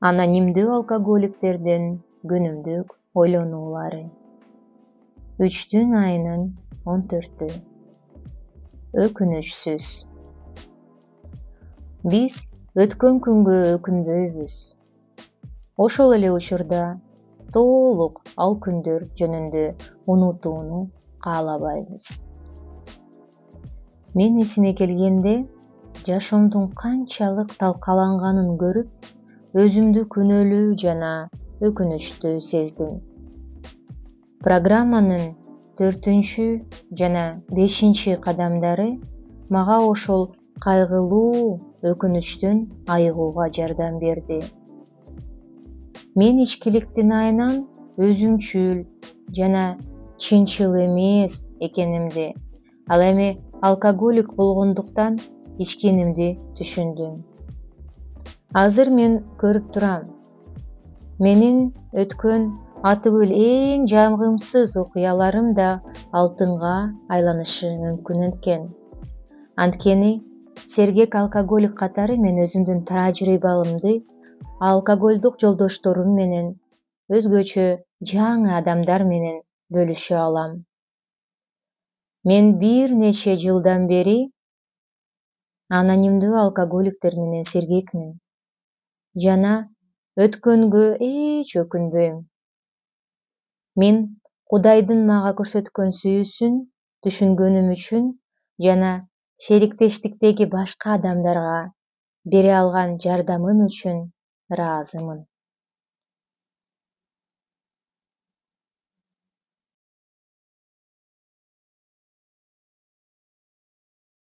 Анонимдүү алкоголиктердин күнүмдүк ойлонуулары. 3 айынын 14-ü. Өкүнүчсүз. Биз өткөн күнгө өкүнбөйбүз. Ошол эле учурда толук ал күндөр жөнүндө унутууну каалабайбыз. Мен эсиме келгенде, жашоомдун канчалык талкаланганын көрүп, өзүмдү күнөөлүү жана өкүнүчтүү сездим. Программанын 4 жана 5 кадамдары мага ошол кайгылуу өкүнүчтөн айыгууга жардам берди. Мен ичкиликтин айынан өзүмчүл жана чынчыл эмес экенимди, ал эми алкоголик болгондуктан ичкенимди түшүндүм. Азыр мен көрүп турам. Менин өткөн атүгүл эң жагымсыз окуяларым да алтынга айланышы мүмкүн экен. Анткени сергек алкоголик катары мен өзүмдүн тажрыйбамды алкоголдук жолдошторум менен, өзгөчө жаңы адамдар менен бөлүшө алам. Мен бир нече жылдан бери анонимдүү алкоголиктер менен сергекмин жана өткөнгө эч өкүнбөйм. Мен Кудайдын мага көрсөткөн сүйүүсүн түшүнгөнүм үчүн жана шериктештиктеги башка адамдарга бере алган жардамым үчүн ыраазымын.